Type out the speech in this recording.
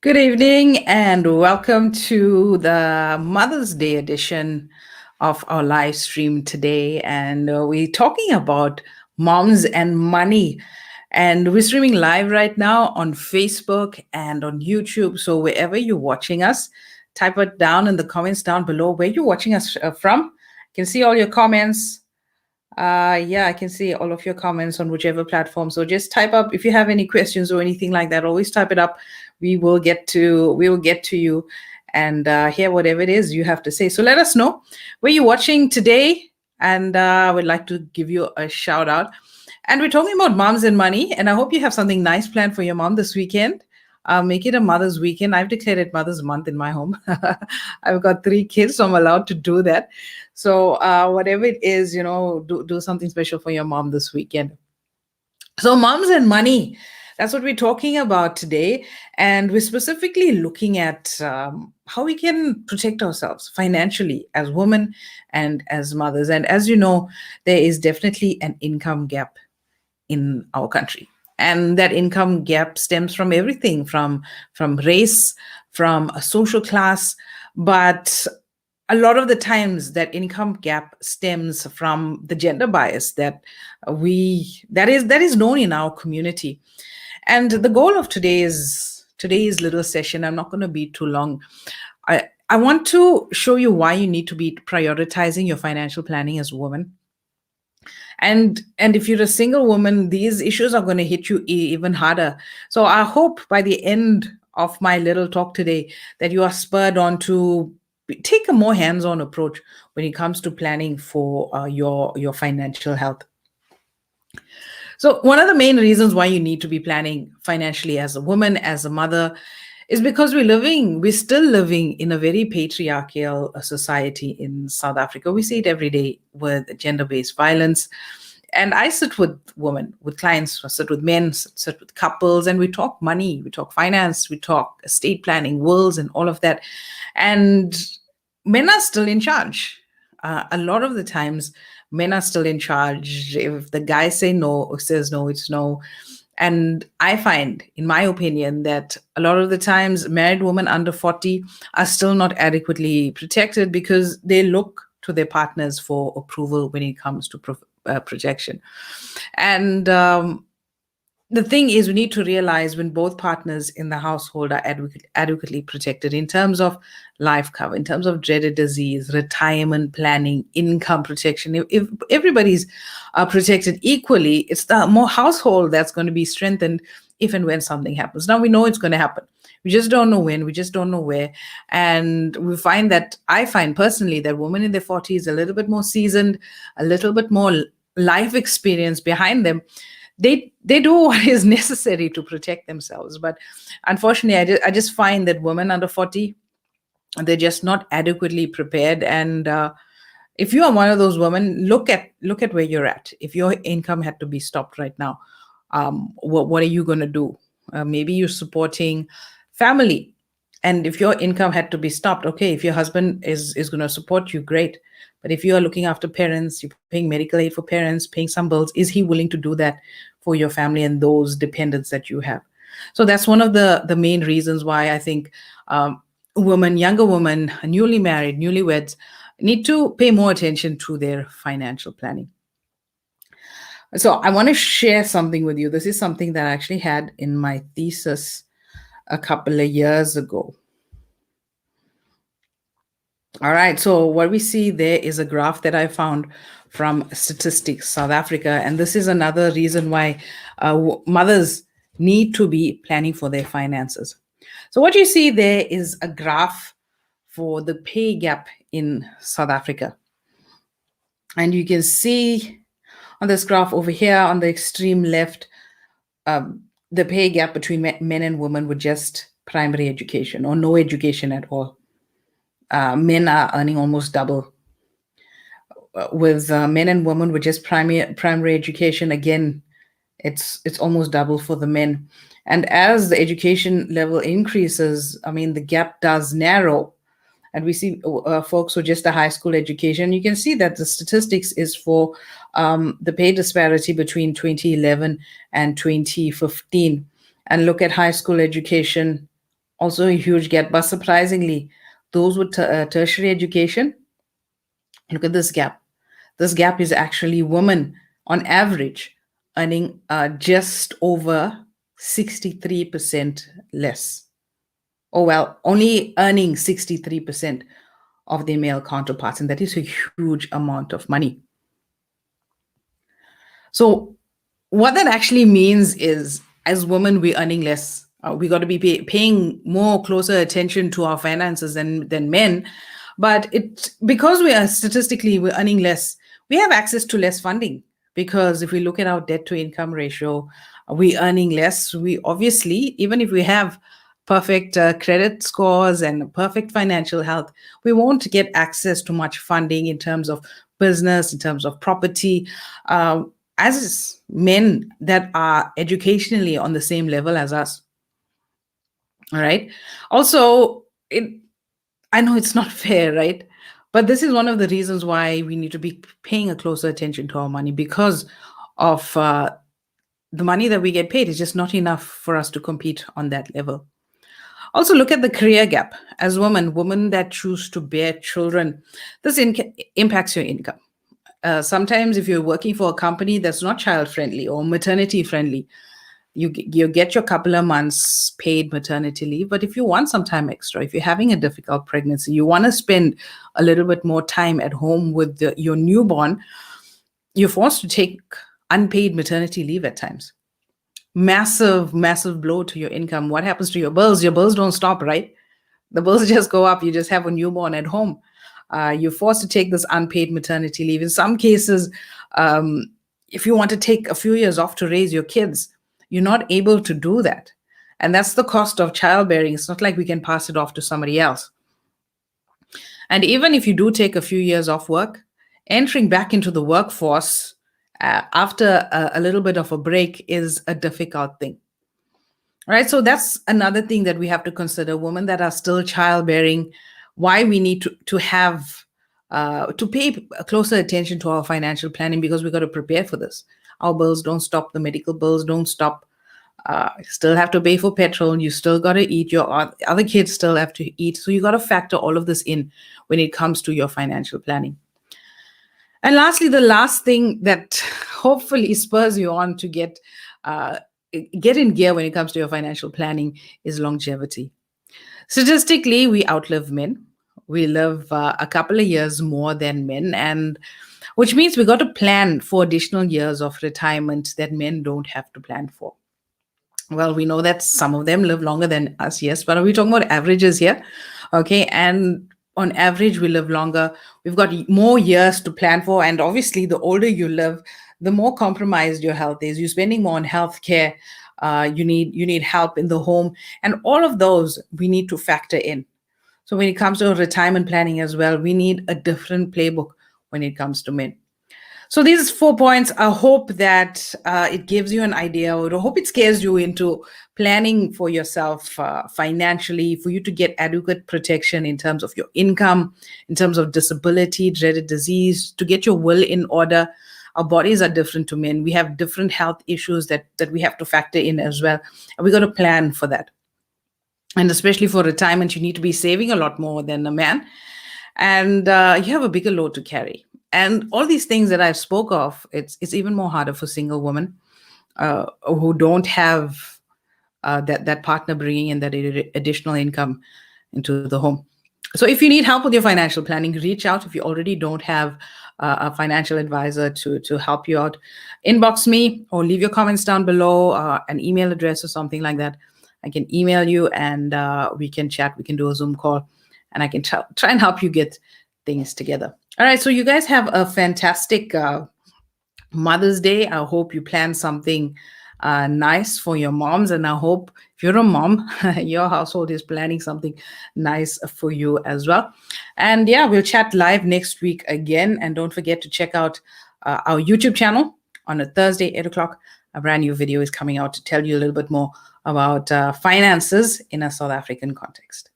Good evening and welcome to the Mother's Day edition of our live stream today. And we're talking about moms and money. And we're streaming live right now on Facebook and on YouTube. So wherever you're watching us, type it down in the comments down below where you're watching us from. I can see all your comments. Yeah, I can see all of your comments on whichever platform. So just type up if you have any questions or anything like that. Always type it up. We will get to you and hear whatever it is you have to say. So let us know where you're watching today, and I would like to give you a shout out. And we're talking about moms and money, and I hope you have something nice planned for your mom this weekend. Make it a Mother's Weekend. I've declared it Mother's Month in my home. I've got 3 kids, so I'm allowed to do that. So whatever it is, do something special for your mom this weekend. So moms and money, that's what we're talking about today. And we're specifically looking at how we can protect ourselves financially as women and as mothers. And as you know, there is definitely an income gap in our country. And that income gap stems from everything from race, from a social class, but a lot of the times that income gap stems from the gender bias that is known in our community. And the goal of today's little session, I'm not going to be too long. I want to show you why you need to be prioritizing your financial planning as a woman. And if you're a single woman, these issues are going to hit you even harder. So I hope by the end of my little talk today that you are spurred on to take a more hands-on approach when it comes to planning for your financial health. So one of the main reasons why you need to be planning financially as a woman, as a mother, is because we're still living in a very patriarchal society in South Africa. We see it every day with gender-based violence. And I sit with women, with clients, I sit with men, sit with couples, and we talk money, we talk finance, we talk estate planning, wills, and all of that. And men are still in charge. A lot of the times, men are still in charge. If the guy say no or says no, it's no. And I find, in my opinion, that a lot of the times married women under 40 are still not adequately protected because they look to their partners for approval when it comes to projection. And the thing is, we need to realize when both partners in the household are adequately protected in terms of life cover, in terms of dreaded disease, retirement planning, income protection. If everybody's protected equally, it's the more household that's going to be strengthened if and when something happens. Now we know it's going to happen. We just don't know when, we just don't know where. And I find personally that women in their 40s, a little bit more seasoned, a little bit more life experience behind them, they do what is necessary to protect themselves. But unfortunately, I just find that women under 40, they're just not adequately prepared. And if you are one of those women, look at where you're at. If your income had to be stopped right now, what are you going to do? Maybe you're supporting family, and if your income had to be stopped, okay, if your husband is going to support you, great. But if you are looking after parents, you're paying medical aid for parents, paying some bills, is he willing to do that for your family and those dependents that you have? So that's one of the main reasons why I think younger women, newly married, newlyweds, need to pay more attention to their financial planning. So I want to share something with you. This is something that I actually had in my thesis a couple of years ago. All right, so what we see there is a graph that I found from Statistics South Africa, and this is another reason why mothers need to be planning for their finances. So what you see there is a graph for the pay gap in South Africa. And you can see on this graph over here on the extreme left, the pay gap between men and women with just primary education or no education at all. Men are earning almost double. With men and women with just primary education, again, it's almost double for the men. And as the education level increases, I mean, the gap does narrow. And we see folks with just a high school education. You can see that the statistics is for the pay disparity between 2011 and 2015. And look at high school education, Also a huge gap, but surprisingly, those with tertiary education, look at this gap. This gap is actually women on average earning just over 63% less. Oh, well, only earning 63% of their male counterparts. And that is a huge amount of money. So, what that actually means is, as women, we're earning less. We got to be paying more closer attention to our finances than men. But it's because we are statistically we're earning less. We have access to less funding because if we look at our debt to income ratio, we're earning less. We obviously, even if we have perfect credit scores and perfect financial health, we won't get access to much funding in terms of business, in terms of property. As men that are educationally on the same level as us. All right. Also, I know it's not fair, right? But this is one of the reasons why we need to be paying a closer attention to our money because of the money that we get paid is just not enough for us to compete on that level. Also, look at the career gap. As women that choose to bear children, this impacts your income. Sometimes if you're working for a company that's not child friendly or maternity friendly, you get your couple of months paid maternity leave. But if you want some time extra, if you're having a difficult pregnancy, you want to spend a little bit more time at home with your newborn, you're forced to take unpaid maternity leave at times. Massive blow to your income. What happens to your bills? Your bills don't stop, right? The bills just go up. You just have a newborn at home. You're forced to take this unpaid maternity leave. In some cases, if you want to take a few years off to raise your kids, you're not able to do that. And that's the cost of childbearing. It's not like we can pass it off to somebody else. And even if you do take a few years off work, entering back into the workforce after a little bit of a break is a difficult thing. Right. So that's another thing that we have to consider. Women that are still childbearing, why we need to have to pay closer attention to our financial planning because we got to prepare for this. Our bills don't stop. The medical bills don't stop. You still have to pay for petrol. You still got to eat. Your other kids still have to eat. So you got to factor all of this in when it comes to your financial planning. And lastly, the last thing that hopefully spurs you on to get in gear when it comes to your financial planning is longevity. Statistically, we outlive men. We live a couple of years more than men, and which means we got to plan for additional years of retirement that men don't have to plan for. Well, we know that some of them live longer than us, yes, but are we talking about averages here? Okay, and on average, we live longer. We've got more years to plan for, and obviously, the older you live, the more compromised your health is. You're spending more on healthcare. You need help in the home, and all of those we need to factor in. So when it comes to retirement planning as well, we need a different playbook when it comes to men. So these 4 points, I hope that it gives you an idea, or I hope it scares you into planning for yourself financially, for you to get adequate protection in terms of your income, in terms of disability, dreaded disease, to get your will in order. Our bodies are different to men. We have different health issues that we have to factor in as well. And we got to plan for that. And especially for retirement, you need to be saving a lot more than a man. And you have a bigger load to carry. And all these things that I've spoke of, it's even more harder for single women who don't have that partner bringing in that additional income into the home. So if you need help with your financial planning, reach out. If you already don't have a financial advisor to help you out, inbox me or leave your comments down below, an email address or something like that. I can email you and we can chat. We can do a Zoom call and I can try and help you get things together. All right. So you guys have a fantastic Mother's Day. I hope you plan something nice for your moms. And I hope if you're a mom, your household is planning something nice for you as well. And yeah, we'll chat live next week again. And don't forget to check out our YouTube channel on a Thursday, 8 o'clock. A brand new video is coming out to tell you a little bit more about finances in a South African context.